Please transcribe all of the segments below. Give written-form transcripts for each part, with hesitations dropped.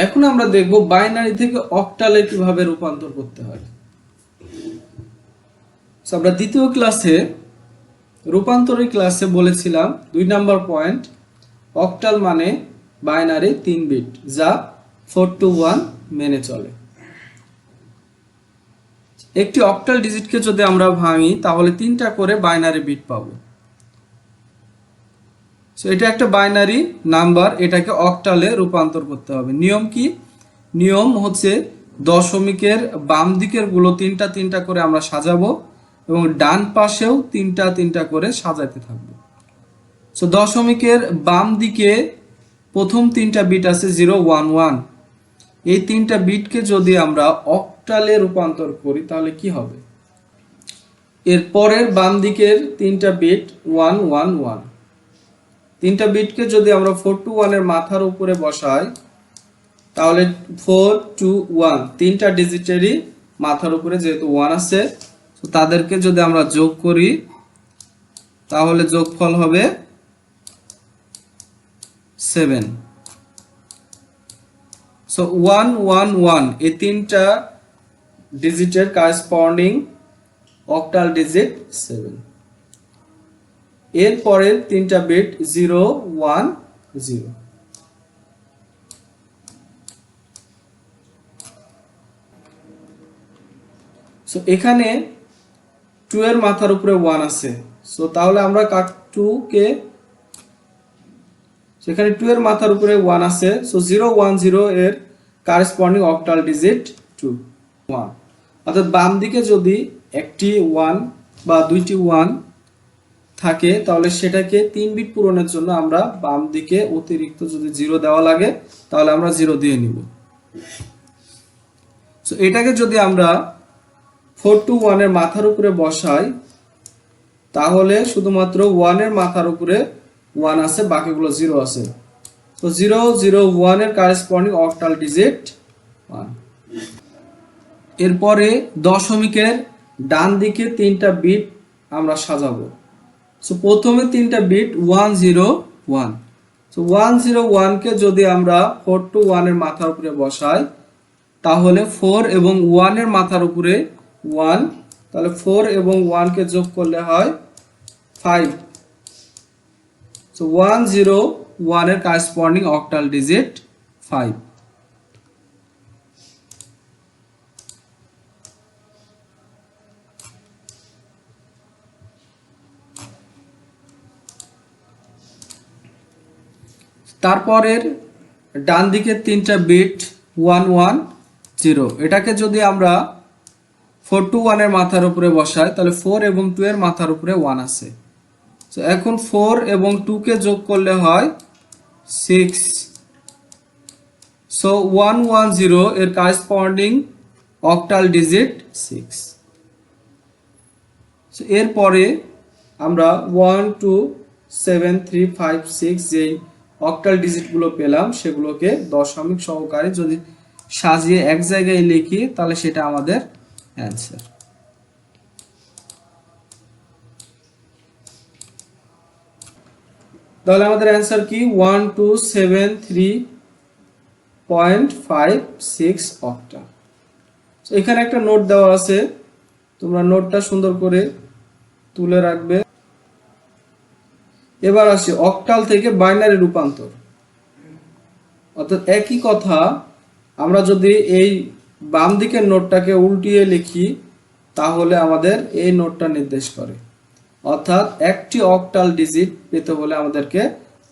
এখন আমরা দেখব বাইনারি থেকে অক্টালে কিভাবে রূপান্তর করতে হয়। আমরা দ্বিতীয় ক্লাসে রূপান্তরের ক্লাসে বলেছিলাম 2 নাম্বার পয়েন্ট, অক্টাল মানে বাইনারি 3 বিট যা 4 to 1 মেনে চলে। একটি অক্টাল ডিজিটকে যদি আমরা ভাঙি তাহলে 3টা করে বাইনারি বিট পাবো। এটা একটা বাইনারি নাম্বার, এটাকে অক্টালে রূপান্তর করতে হবে। নিয়ম কি? নিয়ম হচ্ছে দশমিকের বাম দিকের গুলো 3টা করে আমরা সাজাবো এবং ডান পাশেও 3টা করে সাজাতে থাকবো। দশমিকের বাম দিকে প্রথম 3টা বিট আছে 0 1 1। এই 3টা বিটকে যদি আমরা অক্টালে রূপান্তর করি তাহলে কি হবে? এর পরের বাম দিকের 3টা বিট 1 1 1। 3টা বিটকে যদি আমরা 4 to 1 এর মাথার উপরে বসাই তাহলে 4 2 1 3টা ডিজিটেরই মাথার উপরে যেহেতু 1 আছে, তো তাদেরকে যদি আমরা যোগ করি তাহলে যোগফল হবে 7। সো 1 1 1 এই 3টা ডিজিটের করেসপন্ডিং অক্টাল ডিজিট 7। এর পরের 3টা বিট 0 1 0। সো এখানে 2 এর মাথার উপরে 1 আছে, সো তাহলে আমরা 2 কে সেখানে 2 এর মাথার উপরে 1 আছে, সো 0 1 0 এর করেসপন্ডিং অক্টাল ডিজিট 2 1। অর্থাৎ বাম দিকে যদি একটি 1 বা দুইটি 1 থাকে তাহলে সেটাকে 3 বিট পূরণের জন্য আমরা বাম দিকে অতিরিক্ত যদি 0 দেওয়া লাগে তাহলে আমরা 0 দিয়ে নিব। সো এটাকে যদি আমরা 4 to 1 এর মাথার উপরে বসাই তাহলে শুধুমাত্র 1 এর মাথার উপরে 1 আছে, বাকিগুলো 0 আছে। তো 0 0 1 এর করেসপন্ডিং অক্টাল ডিজিট 1। এরপরে দশমিকের ডান দিকে 3টা বিট আমরা সাজাবো। সো প্রথমে 3টা বিট 1 0 1। সো 1 0 1 কে যদি আমরা 4 to 1 এর মাথার উপরে বসাই তাহলে 4 এবং 1 এর মাথার উপরে 1, তাহলে 4 এবং 1 কে যোগ করলে হয় 5। সো 1 0 1 এর করেসপন্ডিং অক্টাল ডিজিট 5। তারপরের ডান দিকের 3টা বিট 1 1 0। এটাকে যদি আমরা 4 to 1 এর মাথার উপরে বসাই তাহলে 4 এবং 2 এর মাথার উপরে 1 আছে। তো এখন 4 এবং 2 কে যোগ করলে হয় 6। সো 1 1 0 এর করেসপন্ডিং অক্টাল ডিজিট 6। সো এরপরে আমরা 1 2 7 3 5 6 যেই অক্টাল ডিজিটগুলো পেলাম সেগুলোকে দশমিক সহকারে যদি সাজিয়ে এক জায়গায় লিখি তাহলে সেটা আমাদের অ্যান্সার। তাহলে আমাদের অ্যান্সার কি? 1273.56 অক্টা। এখানে একটা নোট দেওয়া আছে, তোমরা নোটটা সুন্দর করে তুলে রাখবে। এবার আসি অক্টাল থেকে বাইনারি রূপান্তর। অর্থাৎ একই কথা আমরা যদি এই বাম দিকের নোটটাকে উল্টিয়ে লিখি তাহলে আমাদের এই নোটটা নির্দেশ করে। অর্থাৎ একটি অক্টাল ডিজিট পেতে হলে আমাদেরকে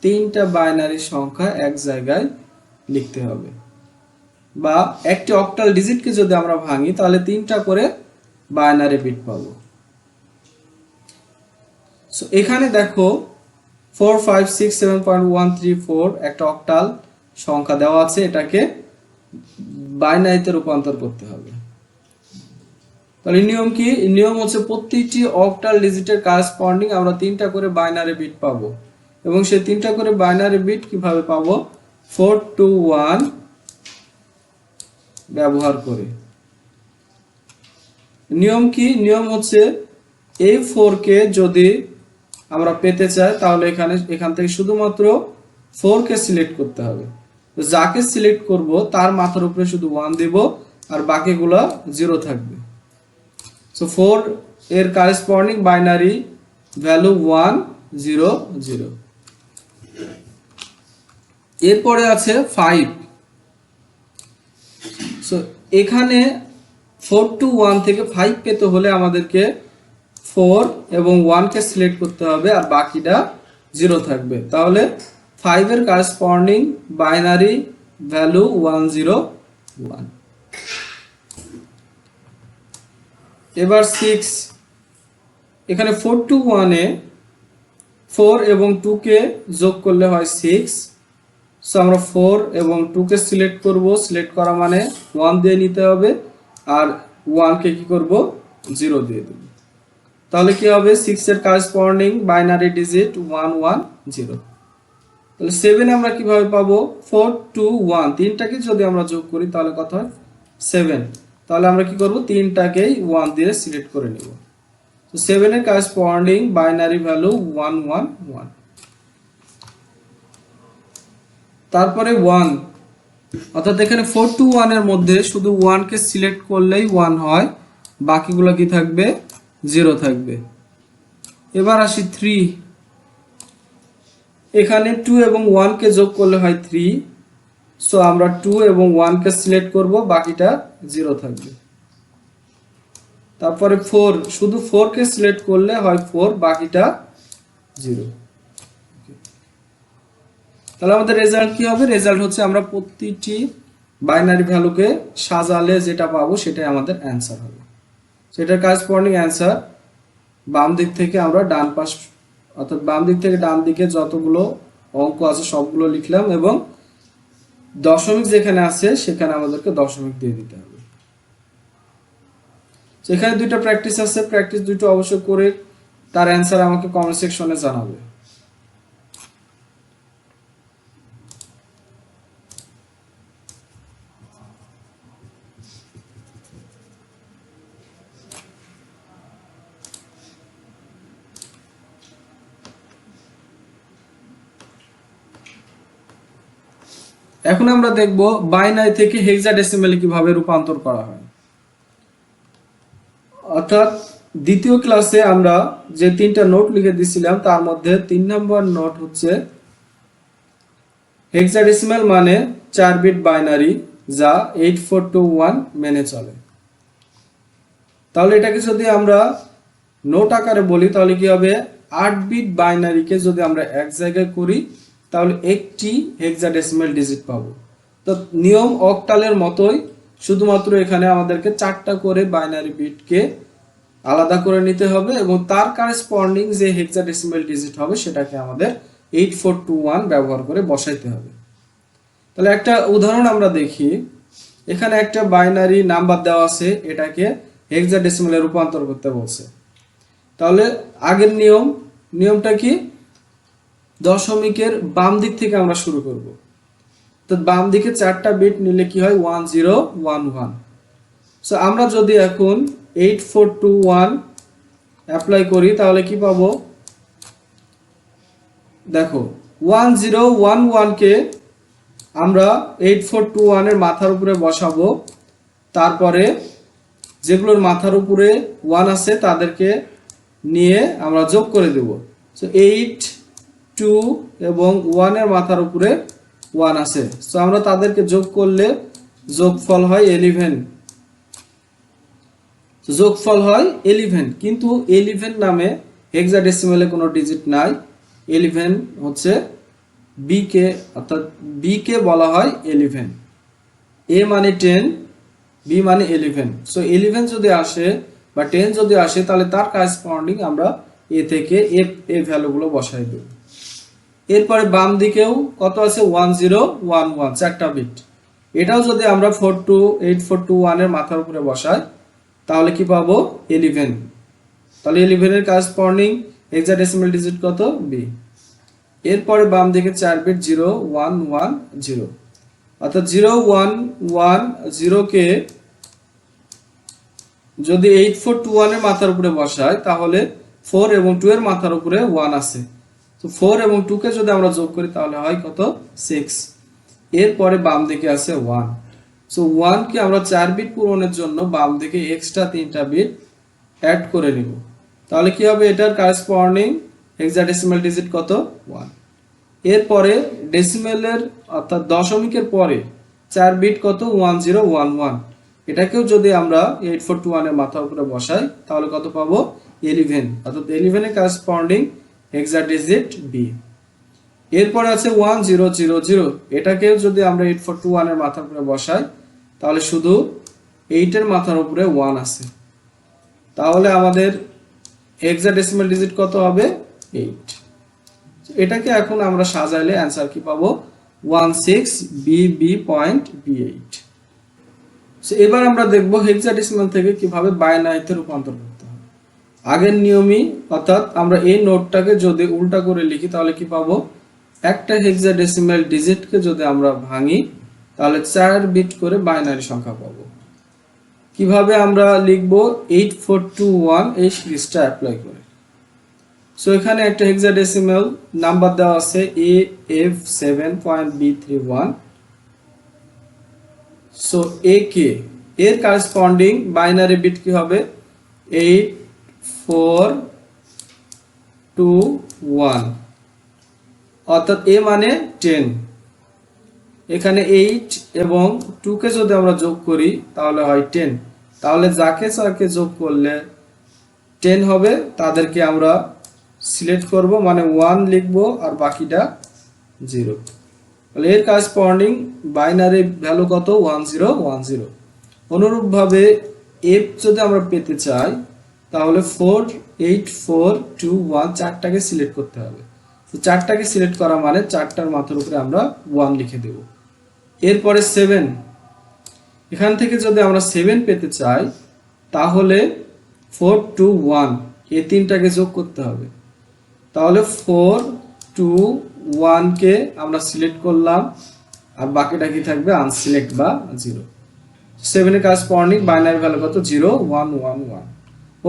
3টা বাইনারি সংখ্যা এক জায়গায় লিখতে হবে, বা একটি অক্টাল ডিজিটকে যদি আমরা ভাঙি তাহলে 3টা করে বাইনারি বিট পাবো। সো এখানে দেখো 4 5 6 7.134 একটা অক্টাল সংখ্যা দেওয়া আছে, এটাকে বাইনারিতে রূপান্তর করতে হবে। তাহলে নিয়ম কি? নিয়ম হচ্ছে প্রত্যেকটি অক্টাল ডিজিটের করেসপন্ডিং আমরা 3টা করে বাইনারি বিট পাবো, এবং সেই 3টা করে বাইনারি বিট কিভাবে পাবো? 4 to 1 ব্যবহার করে। নিয়ম কি? নিয়ম হচ্ছে এই 4 কে যদি আমরা পেতে চাই তাহলে এখান থেকে শুধুমাত্র 4 কে সিলেক্ট করতে হবে। তো যাকে সিলেক্ট করব তার মাথার উপরে শুধু 1 দেব আর বাকিগুলো 0 থাকবে। সো 4 এর কারেসপন্ডিং বাইনারি ভ্যালু 1 0 0। এরপরে আছে 5। সো এখানে 4 to 1 থেকে 5 পেতে হলে আমাদেরকে 4 এবং 1 কে সিলেক্ট করতে হবে আর বাকিটা 0 থাকবে। তাহলে 5 এর কারেসপন্ডিং বাইনারি ভ্যালু 1 0 1। এবার 6, এখানে 4 to 1 এ 4 এবং 2 কে যোগ করলে হয় 6। সো আমরা 4 এবং 2 কে সিলেক্ট করব, সিলেক্ট করা মানে 1 দিয়ে নিতে হবে আর 1 কে কি করব 0 দিয়ে দেব। তাহলে কি হবে 6 এর কারেসপন্ডিং বাইনারি ডিজিট 1 1 0। তাহলে 7 আমরা কিভাবে পাবো 4 2 1 তিনটাকে যদি আমরা যোগ করি তাহলে কত হয় 7। তাহলে আমরা কি করব তিনটাকেই 1 দিয়ে সিলেক্ট করে নেব। তো 7 এর কারেসপন্ডিং বাইনারি ভ্যালু 1 1 1। তারপরে 1, অর্থাৎ এখানে 4 to 1 এর মধ্যে শুধু 1 কে সিলেক্ট করলেই 1 হয়, বাকিগুলো কি থাকবে 0 থাকবে। এবার আসি 3, এখানে 2 এবং 1 কে যোগ করলে হয় 3। সো আমরা 2 এবং 1 কে সিলেক্ট করব, বাকিটা 0 থাকবে। তারপরে 4, শুধু 4 কে সিলেক্ট করলে হয় 4, বাকিটা 0। তাহলে আমাদের রেজাল্ট কি হবে, রেজাল্ট হচ্ছে আমরা প্রতিটি বাইনারি ভ্যালুকে সাজালে যেটা পাবো সেটাই আমাদের অ্যান্সার হবে। সেটার কারেসপন্ডিং অ্যান্সার বাম দিক থেকে আমরা ডান পাশ, অর্থাৎ বাম দিক থেকে ডান দিকে যতগুলো অঙ্ক আছে সবগুলো লিখলাম এবং দশমিক যেখানে আছে সেখানে আমাদেরকে দশমিক দিয়ে দিতে হবে। এখানে দুইটা প্র্যাকটিস আছে, প্র্যাকটিস দুটো অবশ্যই করে তার অ্যান্সার আমাকে কমেন্ট সেকশনে জানাবে। এখন আমরা দেখব বাইনারি থেকে হেক্সাডেসিমালে কিভাবে রূপান্তর করা হয়। অর্থাৎ দ্বিতীয় ক্লাসে আমরা যে 3টা নোট লিখে দিয়েছিলাম তার মধ্যে 3 নম্বর নোট হচ্ছে হেক্সাডেসিমাল মানে 4 বিট বাইনারি যা 8421 মেনে চলে। তাহলে এটাকে যদি আমরা নোট আকারে বলি তাহলে কি হবে 8 বিট বাইনারিকে যদি আমরা এক জায়গায় করি তাহলে একটি হেক্সাডেসিমাল ডিজিট পাবো। তো নিয়ম অক্টালের মতোই, শুধুমাত্র এখানে আমাদেরকে 4টা করে বাইনারি বিটকে আলাদা করে নিতে হবে এবং তার কারেসপন্ডিং যে হেক্সাডেসিমাল ডিজিট হবে সেটাকে আমাদের 8421 ব্যবহার করে বসাইতে হবে। তাহলে একটা উদাহরণ আমরা দেখি। এখানে একটা বাইনারি নাম্বার দেওয়া আছে, এটাকে হেক্সাডেসিমালে রূপান্তর করতে বলছে। তাহলে আগের নিয়মটা কি, দশমিকের বাম দিক থেকে আমরা শুরু করব। তো বাম দিকে 4টা বিট নিলে কি হয় 1011। সো আমরা যদি এখন 8421 অ্যাপ্লাই করি তাহলে কি পাবো, দেখো 1011 কে আমরা 8421 এর মাথার উপরে বসাবো, তারপরে যেগুলোর মাথার উপরে 1 আছে তাদেরকে নিয়ে আমরা যোগ করে দেব। সো 8 2 এবং 1 এর মাথার উপরে 1 আছে, সো আমরা তাদেরকে যোগ করলে যোগফল হয় 11। যোগফল হয় 11, কিন্তু 11 নামে হেক্সাডেসিমালে কোনো ডিজিট নাই। 11 হচ্ছে বি কে, অর্থাৎ বি কে বলা হয় 11। এ মানে 10, বি মানে 11। সো 11 যদি আসে বা 10 যদি আসে তাহলে তার কারেসপন্ডিং আমরা এ থেকে এ ভ্যালুগুলো বসাই দেব। এরপরে বাম দিকেও কত আছে 1011, 4টা বিট। এটাও যদি আমরা 8421 এর মাথার উপরে বসাই তাহলে কি পাবো 11। তাহলে 11 এর কারেসপন্ডিং হেক্সাডেসিমাল ডিজিট কত বি। এরপরে বাম দিকে 4 বিট 0110, অর্থাৎ 0110 কে যদি 8421 এর মাথার উপরে বসাই তাহলে 4 এবং 2 এর মাথার উপরে 1 আছে। তো 4 এবং 2 কে যদি আমরা যোগ করি তাহলে হয় কত 6। এরপরে বাম দিকে আছে 1। সো 1 কে আমরা 4 বিট পূরণের জন্য বাম দিকে এক্সট্রা 3টা বিট অ্যাড করে নিব। তাহলে কি হবে, এটার কারেসপন্ডিং হেক্সাডেসিমাল ডিজিট কত, 1। এরপরে ডেসিমেলের অর্থাৎ দশমিকের পরে 4 বিট কত, 1011। এটাকেও যদি আমরা 8421 এর মাথার উপরে বসাই তাহলে কত পাবো, 11, অর্থাৎ 11 এর কারেসপন্ডিং হেক্সাডেসিট বি। এরপরে আছে 1000, এটাকেও যদি আমরা 8421 এর মাথার উপরে বসাই তাহলে শুধু 8 এর মাথার উপরে 1 আছে, তাহলে আমাদের হেক্সাডেসিমাল ডিজিট কত হবে, 8। এটাকে এখন আমরা সাজাইলে অ্যান্সার কি পাবো, 16BB.B8। এবার আমরা দেখব হেক্সাডেসিমাল থেকে কিভাবে বাইনারিতে রূপান্তর করতে হবে। আগের নিয়মই, অর্থাৎ আমরা এই নোটটাকে যদি উল্টা করে লিখি তাহলে কি পাবো, একটা হেক্সাডেসিমাল ডিজিটকে যদি আমরা ভাঙি তাহলে 4 বিট করে বাইনারি সংখ্যা পাবো। কিভাবে আমরা লিখব, 8421 এই সিরিজটা অ্যাপ্লাই করে। সো এখানে একটা হেক্সাডেসিমাল নাম্বার দেওয়া আছে AF7.B31। সো AK এর কারেসপন্ডিং বাইনারি বিট কি হবে, 8421, অর্থাৎ A মানে 10। এখানে 8 এবং 2 কে যদি আমরা যোগ করি তাহলে হয় 10। তাহলে যাকে যাকে যোগ করলে 10 হবে তাদেরকে আমরা সিলেক্ট করব, মানে 1 লিখবো আর বাকিটা 0। তাহলে এর কারেসপন্ডিং বাইনারি ভ্যালু কত, 1010। অনুরূপভাবে F যদি আমরা পেতে চাই তাহলে 48421 চারটাকে সিলেক্ট করতে হবে। তো চারটাকে সিলেক্ট করা মানে চারটার মাথার উপরে আমরা 1 লিখে দেব। এরপরে 7, এখান থেকে যদি আমরা 7 পেতে চাই তাহলে 421 এই তিনটাকে যোগ করতে হবে। তাহলে 421 কে আমরা সিলেক্ট করলাম আর বাকিটা কি থাকবে, আনসিলেক্ট বা 0। 7 এর কারেসপন্ডিং বাইনারি ভ্যালু কত, 0111।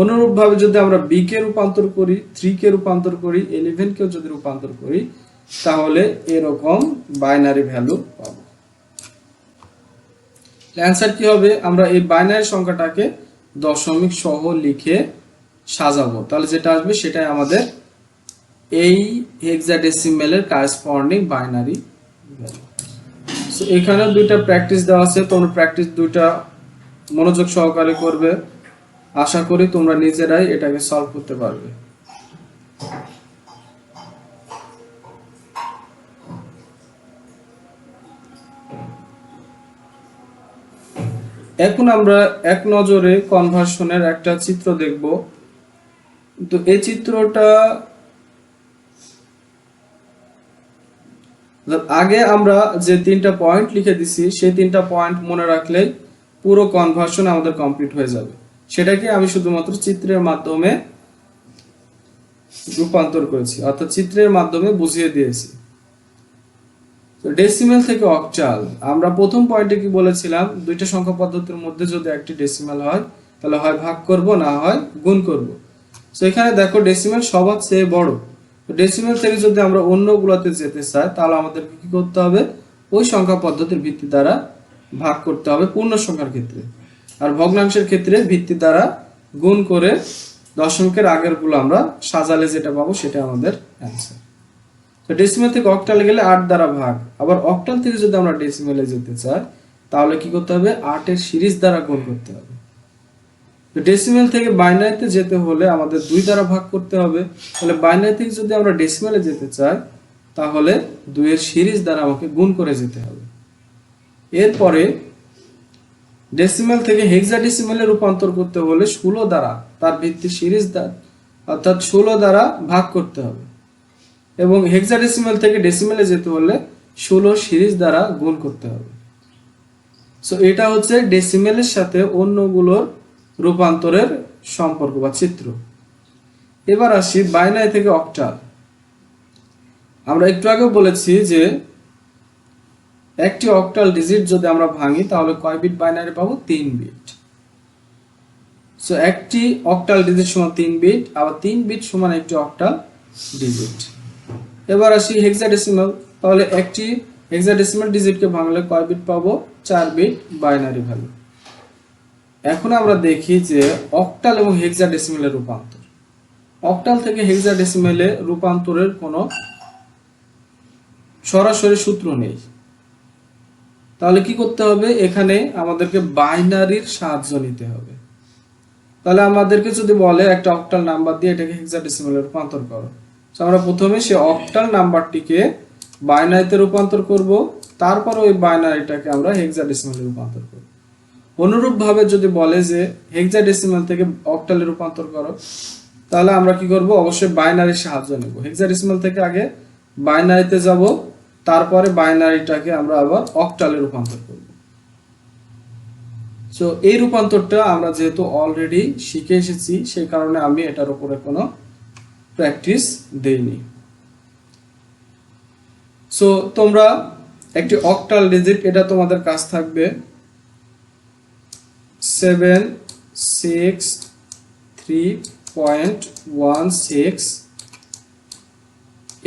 অনুরূপভাবে যদি আমরা b কে রূপান্তর করি, 3 কে রূপান্তর করি, 11 কেও যদি রূপান্তর করি তাহলে এরকম বাইনারি ভ্যালু পাবো। অ্যান্সার কি হবে, আমরা এই বাইনারি সংখ্যাটাকে দশমিক সহ লিখে সাজাবো, তাহলে যেটা আসবে সেটাই আমাদের এই হেক্সাডেসিমালের কারেসপন্ডিং বাইনারি ভ্যালু। সো এখানে দুইটা প্র্যাকটিস দেওয়া আছে, তোমরা প্র্যাকটিস দুইটা মনোযোগ সহকারে করবে। আশা করি তোমরা নিজেরাই এটাকে সলভ করতে পারবে। এখন আমরা এক নজরে কনভার্সনের একটা চিত্র দেখব। তো এই চিত্রটা আগে আমরা যে 3টা পয়েন্ট লিখে দিছি সেই 3টা পয়েন্ট মনে রাখলে পুরো কনভার্সন আমাদের কমপ্লিট হয়ে যাবে। সেটাকে আমি শুধুমাত্র চিত্রের মাধ্যমে রূপান্তর করেছি, অর্থাৎ চিত্রের মাধ্যমে বুঝিয়ে দিয়েছি। তো ডেসিমেল থেকে অক্টাল, আমরা প্রথম পয়েন্টে কি বলেছিলাম, দুইটা সংখ্যা পদ্ধতির মধ্যে যদি একটি ডেসিমেল হয় তাহলে হয় ভাগ করব না হয় গুণ করব। তো এখানে দেখো ডেসিমেল সবার চেয়ে বড়। তো ডেসিমেল থেকে যদি আমরা অন্যগুলোতে যেতে চাই তাহলে আমাদেরকে কি করতে হবে, ওই সংখ্যা পদ্ধতির ভিত্তি দ্বারা ভাগ করতে হবে পূর্ণ সংখ্যার ক্ষেত্রে, আর ভগ্নাংশের ক্ষেত্রে ভিত্তি দ্বারা গুণ করে দশমিকের আগের গুলো আমরা সাজালে যেটা পাবো সেটা আমাদের অ্যান্সার। তো ডেসিমেল থেকে অক্টালে গেলে 8 দ্বারা ভাগ, আবার অক্টাল থেকে যদি আমরা ডেসিমেলে যেতে চাই তাহলে কি করতে হবে, 8 এর সিরিজ দ্বারা গুণ করতে হবে। তো ডেসিমেল থেকে বাইনারিতে যেতে হলে আমাদের 2 দ্বারা ভাগ করতে হবে। তাহলে বাইনারি থেকে যদি আমরা ডেসিমেলে যেতে চাই তাহলে 2 এর সিরিজ দ্বারা আমাকে গুণ করে যেতে হবে। এরপরে ডেসিমেল থেকে হেক্সাডেসিমেলে রূপান্তর করতে হলে 16 দ্বারা তার ভিত্তি সিরিজ দ্বারা অর্থাৎ 16 দ্বারা ভাগ করতে হবে, এবং হেক্সাডেসিমেল থেকে ডেসিমেলে যেতে হলে 16 সিরিজ দ্বারা গুণ করতে হবে। সো এটা হচ্ছে ডেসিমেলের সাথে অন্যগুলোর রূপান্তরের সম্পর্ক বা চিত্র। এবার আসি বাইনারি থেকে অক্টাল। আমরা একটু আগে বলেছি যে একটি অক্টাল ডিজিট যদি আমরা ভাঙি তাহলে কয় বিট বাইনারি পাবো, 3 বিট। সো একটি অক্টাল ডিজিট সমান 3 বিট, আবার 3 বিট সমান একটি অক্টাল ডিজিট। এবার আসি হেক্সাডেসিমাল, তাহলে একটি হেক্সাডেসিমাল ডিজিটকে ভাঙলে কয় বিট পাবো? 4 বিট বাইনারি ভ্যালু। এখন আমরা দেখি যে অক্টাল এবং হেক্সাডেসিমালের রূপান্তর। অক্টাল থেকে হেক্সাডেসিমালে রূপান্তরের কোনো সরাসরি সূত্র নেই। তাহলে কি করতে হবে? এখানে আমাদেরকে বাইনারির সাহায্য নিতে হবে। তাহলে আমাদেরকে যদি বলে একটা অক্টাল নাম্বার দিয়ে এটাকে হেক্সাডেসিমালে রূপান্তর করো, তো আমরা প্রথমে সেই অক্টাল নাম্বারটিকে বাইনারিতে রূপান্তর করব, তারপর ওই বাইনারিটাকে আমরা হেক্সাডেসিমালে রূপান্তর করব। অনুরূপভাবে যদি বলে যে হেক্সাডেসিমাল থেকে অক্টালে রূপান্তর করো, তাহলে আমরা কি করব? অবশ্যই বাইনারির সাহায্য নেব। হেক্সাডেসিমাল থেকে আগে বাইনারিতে যাব, তারপরে বাইনারিটাকে আমরা আবার অক্টালে রূপান্তর করব। সো এই রূপান্তরটা আমরা যেহেতু অলরেডি শিখে এসেছি, সেই কারণে আমি এটার উপরে কোনো প্র্যাকটিস দেইনি। সো তোমরা একটি অক্টাল ডিজিট, এটা তোমাদের কাজ থাকবে 763.16।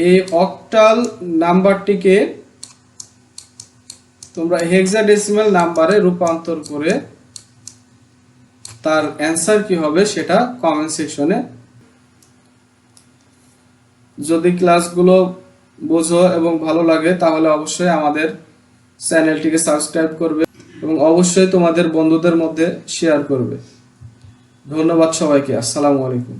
এই অক্টাল নাম্বারটিকে তোমরা হেক্সাডেসিমাল নাম্বারে রূপান্তর করে তার অ্যান্সার কি হবে সেটা কমেন্ট সেকশনে। যদি ক্লাসগুলো বোঝো এবং ভালো লাগে তাহলে অবশ্যই আমাদের চ্যানেলটিকে সাবস্ক্রাইব করবে এবং অবশ্যই তোমাদের বন্ধুদের মধ্যে শেয়ার করবে। ধন্যবাদ সবাইকে। আসসালামু আলাইকুম।